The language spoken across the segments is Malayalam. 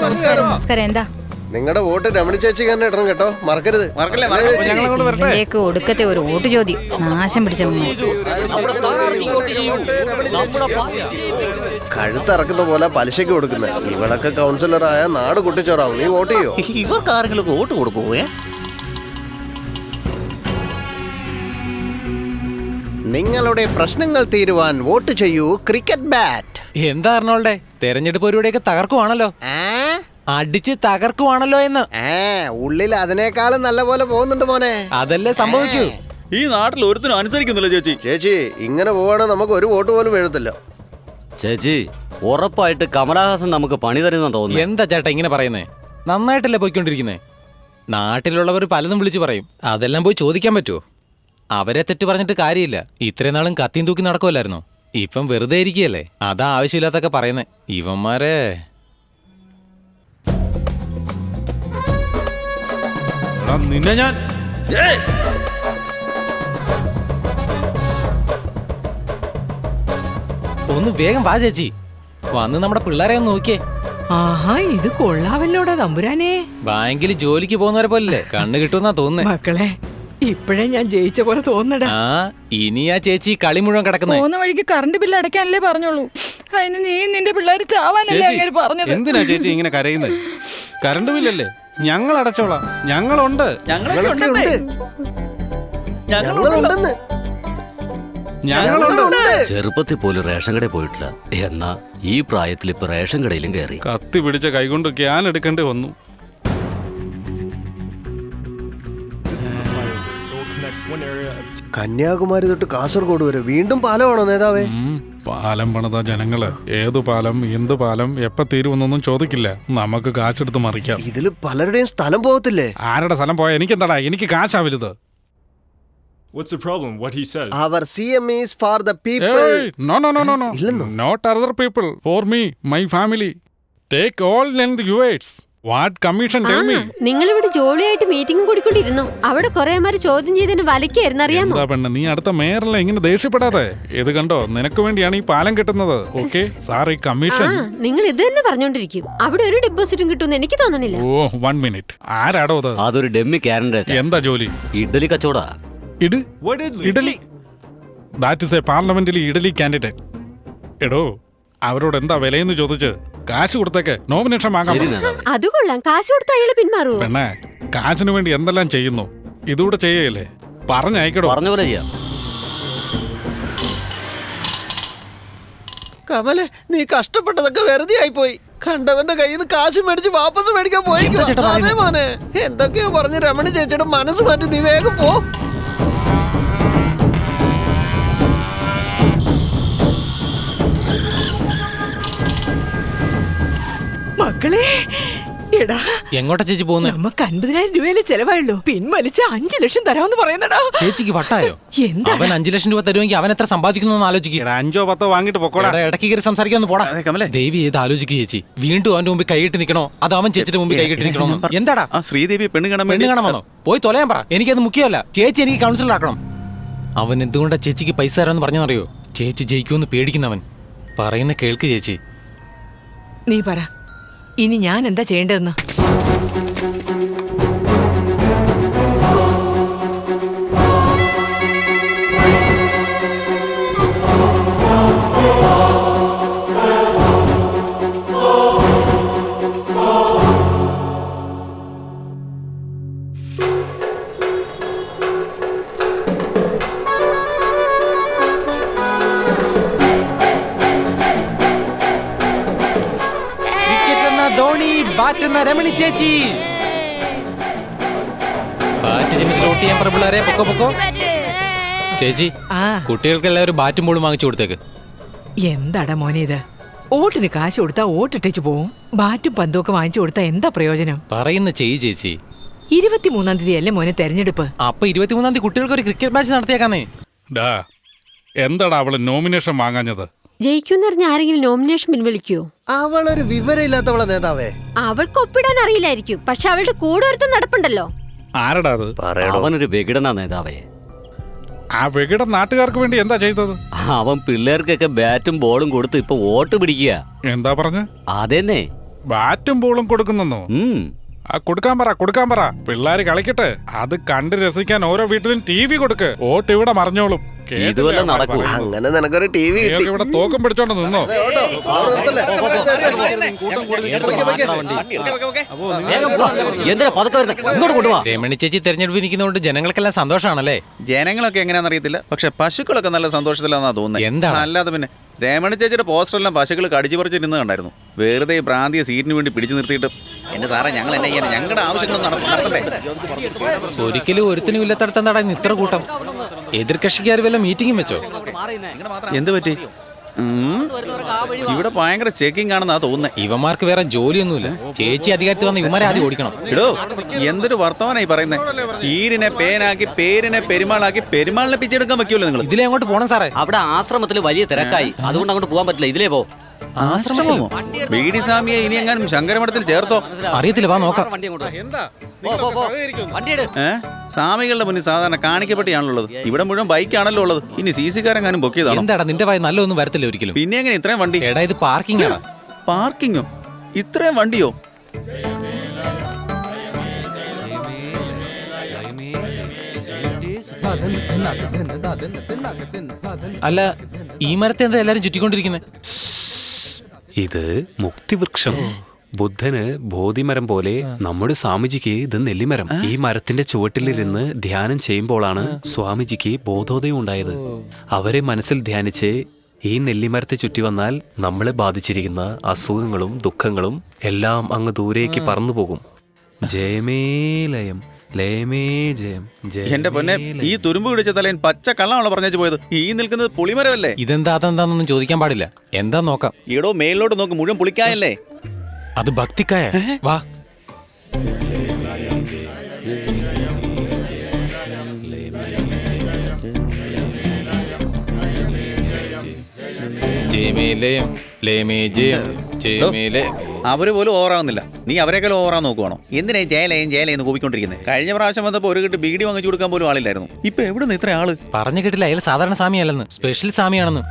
നമസ്കാരം. എന്താ നിങ്ങളുടെ വോട്ട് രമണി ചേച്ചിക്ക് തന്നെ ഇടണം കേട്ടോ, മറക്കരുത്. ഇതിലേക്ക് ഒടുക്കത്തെ ഒരു വോട്ട് ചോദ്യം, നാശം പിടിച്ച കഴുത്തിറക്കുന്ന പോലെ പലിശക്ക് കൊടുക്കുന്ന ഇവളൊക്കെ കൗൺസിലറായ നാട് കുട്ടിച്ചോറാവും. നീ വോട്ട് ചെയ്യോ? ഇവർക്ക് ആരെങ്കിലും വോട്ട് കൊടുക്കുവോ? നിങ്ങളുടെ പ്രശ്നങ്ങൾ തീരുവാൻ വോട്ട് ചെയ്യൂ ക്രിക്കറ്റ് ബാറ്റ്. എന്താ അർണോൾഡേ, തെരഞ്ഞെടുപ്പ് പരിപാടിയൊക്കെ തകർക്കുവാണല്ലോ, അടിച്ച് തകർക്കുവാണല്ലോ എന്ന്. ഉള്ളിൽ അതിനേക്കാളും നല്ല പോലെ പോകുന്നുണ്ട് മോനെ. അതല്ലേ സംഭവിക്കൂ. ഈ നാട്ടിൽ ഒരുത്തിനും അനുസരിക്കുന്നില്ല ചേച്ചി. ചേച്ചി ഇങ്ങനെ പോവാണെങ്കിൽ നമുക്ക് ഒരു വോട്ട് പോലും എഴുതത്തില്ല. ചേച്ചി ഉറപ്പായിട്ട് കമലഹാസൻ നമുക്ക് പണി തരുന്ന തോന്നുന്നു. എന്താ ചേട്ടാ ഇങ്ങനെ പറയുന്നേ? നന്നായിട്ടല്ലേ പോയിക്കൊണ്ടിരിക്കുന്നേ. നാട്ടിലുള്ളവർ പലതും വിളിച്ചു പറയും, അതെല്ലാം പോയി ചോദിക്കാൻ പറ്റുമോ? അവരെ തെറ്റ് പറഞ്ഞിട്ട് കാര്യമില്ല. ഇത്രയും നാളും കത്തിയും തൂക്കി നടക്കുമല്ലായിരുന്നോ? ഇപ്പം വെറുതെ ഇരിക്കുകയല്ലേ, അതാ ആവശ്യമില്ലാത്തൊക്കെ പറയുന്നേ ഇവന്മാരെ. നിന്നെ ഞാൻ ഒന്ന് വേഗം വാ ചേച്ചി, വന്ന് നമ്മുടെ പിള്ളേരെ ഒന്ന് നോക്കിയേ. ആഹാ, ഇത് കൊള്ളാവല്ലോടാ തമ്പുരാനെ. ബാങ്കിൽ ജോലിക്ക് പോകുന്നവരെ പോലല്ലേ കണ്ണ് കിട്ടുമെന്നാ തോന്നുന്നേ. മക്കളെ, ഇപ്പഴേ ഞാൻ ജയിച്ച പോലെ തോന്നടാ. ആ ഇനി ആ ചേച്ചി കളി മുഴുവൻ കിടക്കുന്നേ. പോകുന്ന വഴിക്ക് കറണ്ട് ബില്ല് അടയ്ക്കാനല്ലേ പറഞ്ഞോളൂ, അതിന് നീ നിന്റെ പിള്ളേര് ചാവാനല്ലേ അങ്ങനെ പറഞ്ഞത്? എന്തിനാ ചേച്ചി ഇങ്ങനെ കരയുന്നത്? കറണ്ട് ബില്ലല്ലേ, ഞങ്ങൾ അടച്ചോളാം. ഞങ്ങളുണ്ട്. ചെറുപ്പത്തിൽ പോലും റേഷൻ കടയിൽ പോയിട്ടില്ല, എന്നാ ഈ പ്രായത്തിൽ ഇപ്പൊ റേഷൻ കടയിലും കയറി. കത്തി പിടിച്ച കൈകൊണ്ട് ക്യാൻ എടുക്കേണ്ടി വന്നു. കന്യാകുമാരി തൊട്ട് കാസർഗോഡ് വരെ വീണ്ടും പാലമാണോ നേതാവേ? പാലം പണിത ജനങ്ങള് ഏതു പാലം എന്ത് പാലം എപ്പ തീരുമെന്നൊന്നും ചോദിക്കില്ല, നമുക്ക് കാശെടുത്ത് മറിക്കാം. ഇതില് പലരുടെയും സ്ഥലം പോകത്തില്ലേ? ആരുടെ സ്ഥലം പോയാ എനിക്കെന്താടാ, എനിക്ക് കാശാ വലുത്. What's the problem? What he said? Our CM is for the people. Hey, no. Not other people. For me, my family. Take all length yours. What commission tell me? നിങ്ങൾ ഇവിടെ ജോളിയായിട്ട് മീറ്റിംഗ് കൂടിക്കൊണ്ടിരുന്നു. അവിടെ കുറേമാര് ചോദ്യം ചെയ്തതിന് വലക്കായിരുന്നു, അറിയാമോ? എന്താ പെണ്ണ്, നീ അടുത്ത മേയറല്ലേ ഇങ്ങനെ ദേഷ്യപ്പെടാതെ. ഇത് കണ്ടോ, നിനക്ക് വേണ്ടിയാണ് ഈ പാലം കിട്ടുന്നത്. Okay sorry, commission. നിങ്ങൾ ഇത് തന്നെ പറഞ്ഞോണ്ടിരിക്കും, അവിടെ ഒരു ഡെപ്പോസിറ്റും കിട്ടുമെന്ന് എനിക്ക് തോന്നണില്ല. ഓ 1 minute. ആരാടോ അത്? അതൊരു ഡെമ്മി കാൻഡിഡേറ്റ്. എന്താ ജോലി? ഇഡ്ഡലി കച്ചവട. ഇഡലി. ദാറ്റ് ഇസ് എ പാർലമെന്റിലെ ഇഡലി കാൻഡിഡേറ്റ്. എടോ, അവരോട് എന്താ വിലയെന്ന് ചോദിച്ച് കാശ് കൊടുത്തേക്ക് നോമിനേഷൻ വാങ്ങാം. അത് കൊള്ളാം, കാശ് കൊടുത്ത അയാള് പിന്മാറുവോ? പെണ്ണേ, കാശിന് വേണ്ടി എന്തെല്ലാം ചെയ്യുന്നു, ഇതുകൂടെ ചെയ്യല്ലേ? പറഞ്ഞയക്കടോ. പറഞ്ഞ പോലെ ചെയ്യാം. കമലെ, നീ കഷ്ടപ്പെട്ടതൊക്കെ വെറുതെ ആയി പോയി. കണ്ടവന്റെ കയ്യിൽ നിന്ന് കാശ് മേടിച്ച് വാപ്പസ് മേടിക്കാൻ പോയി. അതേ മോനെ, എന്തൊക്കെയോ പറഞ്ഞ് രമണി ചേച്ചിയുടെ മനസ്സ് മാറ്റി നീ വേഗം പോ. മക്കളെ, എടാ എങ്ങോട്ടാ ചേച്ചി പോകുന്നത്? നമുക്ക് 50,000 രൂപയിലെ ചെലവായുള്ളൂ, പിൻവലിച്ച് 5 ലക്ഷം തരാമെന്ന് പറയുന്നടാ. ചേച്ചിക്ക് വട്ടായോ? എന്താ അവൻ 5 ലക്ഷം രൂപ തരുമെങ്കിൽ അവൻ എത്ര സമ്പാദിക്കുന്നു ആലോചിക്കുക. 5 or 10 വാങ്ങിട്ട് പൊക്കോടാ. ഇടയ്ക്ക് കയറി സംസാരിക്കാൻ പോടാ. ദേവി ഏത് ആലോചിക്കുക ചേച്ചി? വീണ്ടും അവന്റെ മുമ്പിൽ കൈയിട്ട് നിൽക്കണോ, അത് അവൻ ചേച്ചിയുടെ മുമ്പിൽ കൈയിട്ട് നിൽക്കണോ? എന്താടാ ശ്രീദേവി പെണ്ണ് കാണാൻ വന്നോ? പോയി തൊലയാൻ പറ, എനിക്കത് മുഖ്യമല്ല. ചേച്ചി എനിക്ക് കൗൺസിലറാക്കണം. അവൻ എന്തുകൊണ്ടാ ചേച്ചിക്ക് പൈസ തരാമെന്ന് പറഞ്ഞറിയോ? ചേച്ചി ജയിക്കുമെന്ന് പേടിക്കുന്നവൻ. പറയുന്ന കേൾക്ക് ചേച്ചി. നീ പറ, ഇനി ഞാൻ എന്താ ചെയ്യേണ്ടതെന്ന്? ധോണി, ബാറ്റ് രമണി ചേച്ചി. ബാറ്റ് ചിഹ്നത്തിൽ വോട്ട് ചെയ്യാൻ പറ പിള്ളേരെ. പൊക്കോ ചേച്ചി, കുട്ടികൾക്ക് എല്ലാവരും ബാറ്റും ബോളും വാങ്ങിച്ചു കൊടുത്തേക്ക്. എന്താടാ മോനെ ഇത്? വോട്ടിന് കാശ് കൊടുത്താ വോട്ടിട്ടേച്ചു പോവും, ബാറ്റും പന്തും ഒക്കെ വാങ്ങിച്ചു കൊടുത്താ എന്താ പ്രയോജനം? പറയുന്ന ചെയ്യ് ചേച്ചി. 23-ാം തീയതി അല്ലേ മോനെ തെരഞ്ഞെടുപ്പ്? അപ്പൊ 23-ാം തീയതി കുട്ടികൾക്ക് ഒരു ക്രിക്കറ്റ് മാച്ച് നടത്തിയേക്കാന്നേ. എന്താടാ അവള് നോമിനേഷൻ വാങ്ങാഞ്ഞത്? ജയിക്കുമെന്നറിഞ്ഞ ആരെങ്കിലും നോമിനേഷൻ പിൻവലിക്കുവോ? അവളൊരു വിവരമില്ലാത്തവളെ നേതാവേ. അവൾക്ക് ഒപ്പിടാൻ അറിയില്ലായിരിക്കും, പക്ഷെ അവളുടെ കൂടെ ഒരുത്തൻ നടപ്പുണ്ടല്ലോ. ആരടാ അത്? അവനൊരു വികടന നേതാവേ. ആ വികടൻ നാട്ടുകാർക്ക് വേണ്ടി എന്താ ചെയ്തത്? അവൻ പിള്ളേർക്കൊക്കെ ബാറ്റും ബോളും കൊടുത്ത് ഇപ്പൊ വോട്ട് പിടിക്കുക. എന്താ പറഞ്ഞ? അതെന്നെ, ബാറ്റും ബോളും കൊടുക്കുന്നെന്നോ? ആ കൊടുക്കാൻ പറ പിള്ളേര് കളിക്കട്ടെ. അത് കണ്ട് രസിക്കാൻ ഓരോ വീട്ടിലും TV കൊടുക്ക്. വോട്ട് ഇവിടെ മറിഞ്ഞോളും. ഇതുവല്ല നടക്കൂ. അങ്ങനെ നിനക്കൊരു TV കിട്ടി. ഇവിടെ തോക്കും പിടിച്ചോണ്ട് നിന്നോ. എന്തിനാ പതുക്കെ വരുന്നേ? ഇങ്ങോട്ട് കൊണ്ടുപോവാ. രമണി ചേച്ചി തെരഞ്ഞെടുപ്പ് നിൽക്കുന്നതുകൊണ്ട് ജനങ്ങൾക്കെല്ലാം സന്തോഷമാണല്ലേ? ജനങ്ങളൊക്കെ എങ്ങനെയാണെന്ന് അറിയത്തില്ല, പക്ഷെ പശുക്കളൊക്കെ നല്ല സന്തോഷത്തിലാണെന്നാ തോന്നുന്നത്. എന്താണ്? അല്ലാതെ പിന്നെ രമണി ചേച്ചിയുടെ പോസ്റ്ററെല്ലാം പശുക്കൾ കടിച്ചു പറിച്ചിരുന്ന് കണ്ടായിരുന്നു. വെറുതെ പ്രാന്തിയ സീറ്റിന് വേണ്ടി പിടിച്ചു നിർത്തിയിട്ട് എന്റെ സാറേ ഞങ്ങൾ എന്നെ ചെയ്യാൻ ഞങ്ങളുടെ ആവശ്യങ്ങളൊന്നും നടത്തണ്ടേ? ഒരിക്കലും ഒരുത്തിനും ഇല്ലത്തടത്തം തടയുന്ന ഇത്ര കൂട്ടം. എതിർ കക്ഷിക്കാർ വല്ല മീറ്റിംഗും വെച്ചോ? എന്ത് പറ്റി? ഇവിടെ ഭയങ്കര ചെക്കിംഗ് ആണെന്നാ തോന്നുന്നത്. ഇവന്മാർക്ക് വേറെ ജോലിയൊന്നുമില്ല. ചേച്ചി അധികാരത്തിൽ വന്ന ഇവന്മാരെ ആദ്യം ഓടിക്കണം. ഇടോ, എന്തൊരു വർത്തമാനായി പറയുന്നേ? ഈരിനെ പേനാക്കി പേരിനെ പെരുമാളാക്കി പെരുമാളിനെ പിച്ചെടുക്കാൻ പറ്റുമല്ലോ നിങ്ങൾ. ഇതിലെ അങ്ങോട്ട് പോണം സാറേ. അവിടെ ആശ്രമത്തിൽ വലിയ തിരക്കായി, അതുകൊണ്ട് അങ്ങോട്ട് പോകാൻ പറ്റില്ല. ഇതിലേ പോ. ആശ്രമമോ? ബീഡി സ്വാമിയെ ഇനി എങ്ങാനും ശങ്കരമഠത്തിൽ ചേർത്തോ? അറിയത്തില്ല, വാ നോക്കാം. സ്വാമികളുടെ മുന്നിൽ സാധാരണ കാണിക്കപ്പെട്ടിയാണുള്ളത്. ഇവിടെ മുഴുവൻ ബൈക്കാണല്ലോ ഉള്ളത്. ഇനി CC കാരെങ്ങാനും പൊക്കിയതാണോ? എന്താടാ നിന്റെ വായ നല്ലൊന്നും വരത്തില്ല ഒരിക്കലും. പിന്നെ എങ്ങനെ ഇത്രയും വണ്ടി? എടാ ഇത് പാർക്കിംഗ് ആണ്. പാർക്കിങ്ങോ? ഇത്രയും വണ്ടിയോ? അല്ല, ഈ മരത്തെ എന്താ എല്ലാരും ചുറ്റിക്കൊണ്ടിരിക്കുന്നത്? ഇത് മുക്തിവൃക്ഷം. ബുദ്ധന് ബോധിമരം പോലെ നമ്മുടെ സ്വാമിജിക്ക് ഇത് നെല്ലിമരം. ഈ മരത്തിന്റെ ചുവട്ടിലിരുന്ന് ധ്യാനം ചെയ്യുമ്പോഴാണ് സ്വാമിജിക്ക് ബോധോദയം ഉണ്ടായത്. അവരെ മനസ്സിൽ ധ്യാനിച്ച് ഈ നെല്ലിമരത്തെ ചുറ്റി വന്നാൽ നമ്മളെ ബാധിച്ചിരിക്കുന്ന അസുഖങ്ങളും ദുഃഖങ്ങളും എല്ലാം അങ്ങ് ദൂരേക്ക് പറന്നു പോകും. ജയമേലയം ലയമേ ജയം. എന്റെ പൊന്നെ, ഈ തുരുമ്പ് പിടിച്ച തലേൻ പച്ച കള്ളമാണല്ലോ പറഞ്ഞു പോയത്. ഈ നിൽക്കുന്നത് പുളിമരമല്ലേ? ഇതെന്താ അതെന്താന്നൊന്നും ചോദിക്കാൻ പാടില്ല. എന്താ നോക്കാം. ഈടോ മേളിലോട്ട് നോക്ക്, മുഴുവൻ പുളിക്കായല്ലേ? അത് ഭക്തിക്കായ. വാ. അവര് പോലും ഓവറാവുന്നില്ല. നീ അവരെക്കാൾ ഓവറാൻ നോക്കുവാണോ? എന്തിനാ ജയലയം ജയലയെന്ന് കൂപ്പിക്കൊണ്ടിരിക്കുന്നത്? കഴിഞ്ഞ പ്രാവശ്യം വന്നപ്പോ ഒരു കിട്ട് ബീഡി വാങ്ങിച്ചു കൊടുക്കാൻ പോലും ആളില്ലായിരുന്നു. ഇപ്പൊ എവിടെ നിന്ന് ഇത്ര ആള്? പറഞ്ഞു കേട്ടില്ല, അയാൾ സാധാരണ സ്വാമിയല്ലെന്ന്, സ്പെഷ്യൽ സ്വാമിയാണെന്ന്.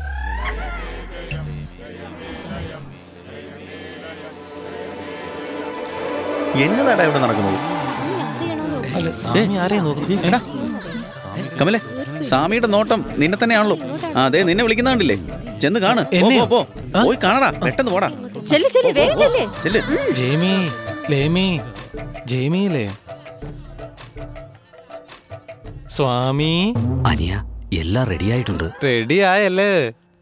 എന്നതാടാ ഇവിടെ നടക്കുന്നത്? കമലേ, സ്വാമിയുടെ നോട്ടം നിന്നെ തന്നെയാണല്ലോ. അതെ, നിന്നെ വിളിക്കുന്ന കണ്ടില്ലേ? ചെന്ന് കാണ്. പോയി കാണടാ, പെട്ടെന്ന് പോടാ. സ്വാമി അനിയ, എല്ലാം റെഡിയായിട്ടുണ്ട്. റെഡിയായല്ലേ?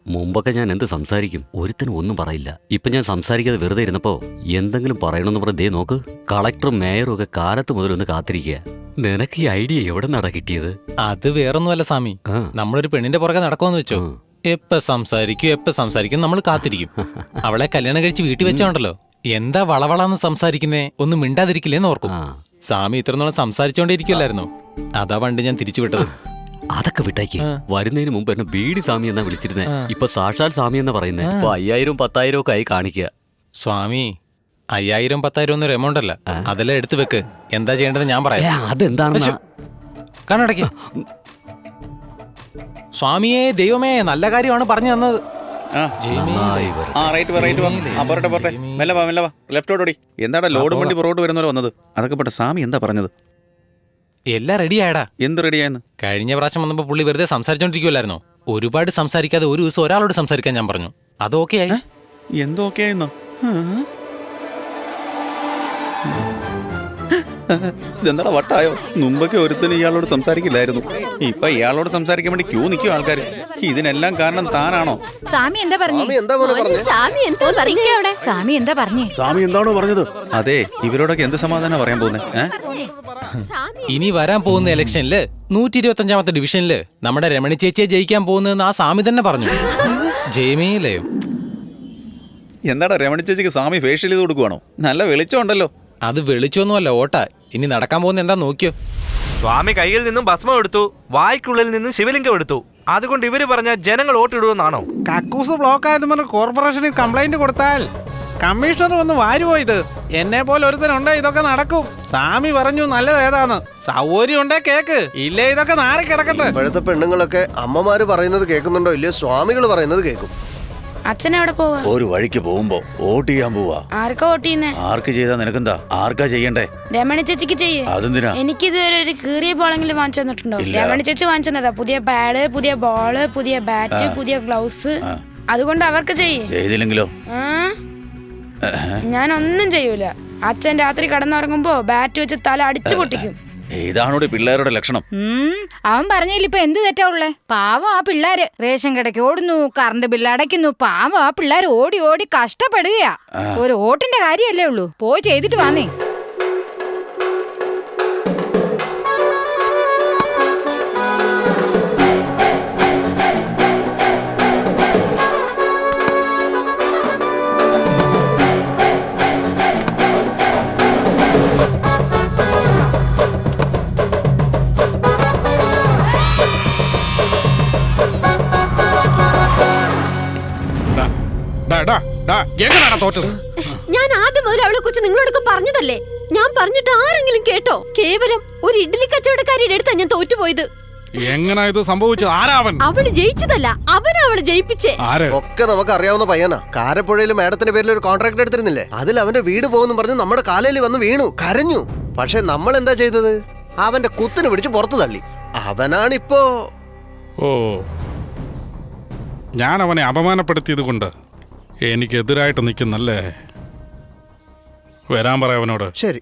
മുമ്പൊക്കെ ഞാൻ എന്ത് സംസാരിക്കും, ഒരുത്തനും ഒന്നും പറയില്ല. ഇപ്പൊ ഞാൻ സംസാരിക്കാതെ വെറുതെ ഇരുന്നപ്പോ എന്തെങ്കിലും പറയണമെന്ന് പറഞ്ഞ ദേ നോക്ക്, കളക്ടറും മേയറും ഒക്കെ കാലത്ത് മുതൽ ഒന്ന് കാത്തിരിക്കുക. നിനക്ക് ഈ ഐഡിയ എവിടെ നടാ കിട്ടിയത്? അത് വേറൊന്നുമല്ല സ്വാമി, നമ്മളൊരു പെണ്ണിന്റെ പുറകെ നടക്കുമെന്ന് വെച്ചോ. എപ്പ സംസാരിക്കും നമ്മൾ കാത്തിരിക്കും. അവളെ കല്യാണം കഴിച്ച് വീട്ടിൽ വെച്ചോണ്ടല്ലോ, എന്താ വളവളാന്ന് സംസാരിക്കുന്നേ, ഒന്നും മിണ്ടാതിരിക്കില്ലേന്ന് ഓർക്കും. സ്വാമി ഇത്രനോളം സംസാരിച്ചോണ്ടിരിക്കുമല്ലായിരുന്നോ? അതാ പണ്ട് ഞാൻ തിരിച്ചു വിട്ടത്. അതൊക്കെ വിട്ടേക്ക്. വരുന്നതിന് മുമ്പ് എന്നെ ബീഡി സ്വാമി എന്നാ വിളിച്ചിരുന്നേ. ഇപ്പൊ സാക്ഷാൽ സ്വാമി എന്നാ പറയുന്നേ. ഇപ്പൊ 5000 10,000 ഒക്കെ ആയി കാണിക്കുക. സ്വാമി 5000 10,000 ഒന്നും എമൗണ്ട് അല്ല, അതെല്ലാം എടുത്തു വെക്ക്. എന്താ ചെയ്യേണ്ടത് ഞാൻ പറയാം. അതെന്താണ്? കണ്ണടയ്ക്ക്. സ്വാമിയെ ദൈവമേ, നല്ല കാര്യമാണ് പറഞ്ഞു തന്നത്. എന്താടാ ലോഡ് വണ്ടി പുറകോട്ട് വരുന്നവരെ വന്നത്? അതൊക്കെ പെട്ട സ്വാമി എന്താ പറഞ്ഞത്? എല്ലാം റെഡിയായടാ. എന്ത് റെഡിയായെന്ന്? കഴിഞ്ഞ പ്രാവശ്യം വന്നപ്പോ പുള്ളി വെറുതെ സംസാരിച്ചോണ്ടിരിക്കുമല്ലായിരുന്നോ? ഒരുപാട് സംസാരിക്കാതെ ഒരു ദിവസം ഒരാളോട് സംസാരിക്കാൻ ഞാൻ പറഞ്ഞു. അത് ഓക്കെ ആയി. എന്തോക്കെ ആയിരുന്നോ? ഇതെന്താ വട്ടായോ? മുമ്പൊക്കെ ഒരുത്തനും ഇയാളോട് സംസാരിക്കില്ലായിരുന്നു. ഇപ്പൊ ഇയാളോട് സംസാരിക്കാൻ വേണ്ടി ക്യൂ നിൽക്കും ആൾക്കാർ. ഇതിനെല്ലാം കാരണം താനാണോ? സ്വാമി എന്താ പറഞ്ഞേ? സ്വാമി എന്താണോ പറഞ്ഞത്? അതെ, ഇവരോടൊക്കെ എന്ത് സമാധാനം പറയാൻ പോകുന്നേ? ഇനി വരാൻ പോകുന്ന ഇലക്ഷനില് 125ാമത്തെ ഡിവിഷനില് നമ്മുടെ രമണി ചേച്ചിയെ ജയിക്കാൻ പോകുന്നതെന്ന് ആ സ്വാമി തന്നെ പറഞ്ഞു. ജയമേലയോ? എന്താടാ രമണി ചേച്ചിക്ക് സ്വാമി ഫേഷ്യൽ ചെയ്ത് കൊടുക്കുവാണോ? നല്ല വെളിച്ചമുണ്ടല്ലോ. അത് വെളിച്ചൊന്നുമല്ല, ഓട്ട. ഇനി നടക്കാൻ പോകുന്ന എന്താ നോക്കിയോ. സ്വാമി കയ്യിൽ നിന്നും ഭസ്മം എടുത്തു, വായ്ക്കുള്ളിൽ നിന്നും ശിവലിംഗം എടുത്തു. അതുകൊണ്ട് ഇവര് പറഞ്ഞ ജനങ്ങൾ വോട്ടിടുമെന്നാണോ? കക്കൂസ് ബ്ലോക്ക് ആയതും പറഞ്ഞ് കോർപ്പറേഷനിൽ കംപ്ലൈന്റ് കൊടുത്താൽ കമ്മീഷണർ വന്ന് വാരുപോയത്. എന്നെ പോലെ ഒരുത്തനുണ്ടേ ഇതൊക്കെ നടക്കും. സ്വാമി പറഞ്ഞു നല്ലത് ഏതാന്ന്. സൗകര്യം ഉണ്ടേ കേക്ക്, ഇല്ലേ ഇതൊക്കെ നാറി കിടക്കട്ടെ. ഇപ്പോഴത്തെ പെണ്ണുങ്ങളൊക്കെ അമ്മമാര് പറയുന്നത് കേൾക്കുന്നുണ്ടോ ഇല്ലയോ, സ്വാമികൾ പറയുന്നത് കേൾക്കും. അച്ഛൻ എവിടെ പോവാ? ഒരു വഴിക്ക് പോകുമ്പോ വോട്ട് ചെയ്യാൻ പോവാ. ആർക്കാ വോട്ട് ചെയ്യുന്നേ? ആർക്ക് ചെയ്താ നിനക്കെന്താ? ആർക്കാ ചെയ്യണ്ടേ? രമണി ചേച്ചിക്ക് ചെയ്യേ. അതെന്തിനാ? എനിക്ക് ഇതുവരെ ഒരു കീറിയ ബോളെങ്കിലും വാങ്ങിച്ചു തന്നിട്ടുണ്ടോ? രമണി ചേച്ചി വാങ്ങിച്ചു തന്നതാ. പുതിയ പാഡ്, പുതിയ ബോള്, പുതിയ ബാറ്റ്, പുതിയ ഗ്ലൗസ്. അതുകൊണ്ട് അവർക്ക് ചെയ്യേ. ചെയ്തില്ലെങ്കിലോ? ഞാൻ ഒന്നും ചെയ്യൂല. അച്ഛൻ രാത്രി കടന്നുറങ്ങുമ്പോ ബാറ്റ് വെച്ച് തല അടിച്ചു പൊട്ടിക്കും. ഇതാണോടെ പിള്ളേരുടെ ലക്ഷണം? അവൻ പറഞ്ഞില്ല ഇപ്പൊ എന്ത് തെറ്റാ ഉള്ളേ? പാവം ആ പിള്ളേര് റേഷൻ കടയ്ക്ക് ഓടുന്നു, കറണ്ട് ബില്ല് അടയ്ക്കുന്നു. പാവം ആ പിള്ളേർ ഓടി ഓടി കഷ്ടപ്പെടുകയാ. ഒരു വോട്ടിന്റെ കാര്യല്ലേ ഉള്ളൂ. പോയി ചെയ്തിട്ട് വന്നേ. ഞാൻ ആദ്യം മുതൽ അവളെ കുറിച്ച് നിങ്ങളോടൊക്കെ പറഞ്ഞതല്ലേ? ഞാൻ പറഞ്ഞിട്ട് ആരെങ്കിലും കേട്ടോ? കേവലം ഒരു ഇഡ്ഡലി കച്ചവടക്കാരിയുടെ അടുത്താ ഞാൻ തോറ്റുപോയത്. എങ്ങനെ ഇത് സംഭവിച്ചു? ആരാവൻ? അവള് ജയിച്ചതല്ല, അവനാ അവളെ ജയിപ്പിച്ചേ. ഒക്കെ നമുക്ക് അറിയാവുന്ന പയ്യനാ. കാരപ്പുഴയിൽ മാഡത്തിന്റെ പേരിൽ ഒരു കോൺട്രാക്ട് എടുത്തിരുന്നില്ലേ? അതിൽ അവന്റെ വീട് പോകുന്നു പറഞ്ഞ് നമ്മുടെ കാലയിൽ വന്ന് വീണു, കരഞ്ഞു. പക്ഷെ നമ്മൾ എന്താ ചെയ്തത്? അവന്റെ കുത്തിന് പിടിച്ച് പുറത്തു തള്ളി. അവനാണിപ്പോ. ഓ, ഞാൻ അവനെ അപമാനപ്പെടുത്തിയത് കൊണ്ട് എനിക്കെതിരായിട്ട് നിൽക്കുന്നല്ലേ? വരാൻ പറയാം അവനോട്. ശരി.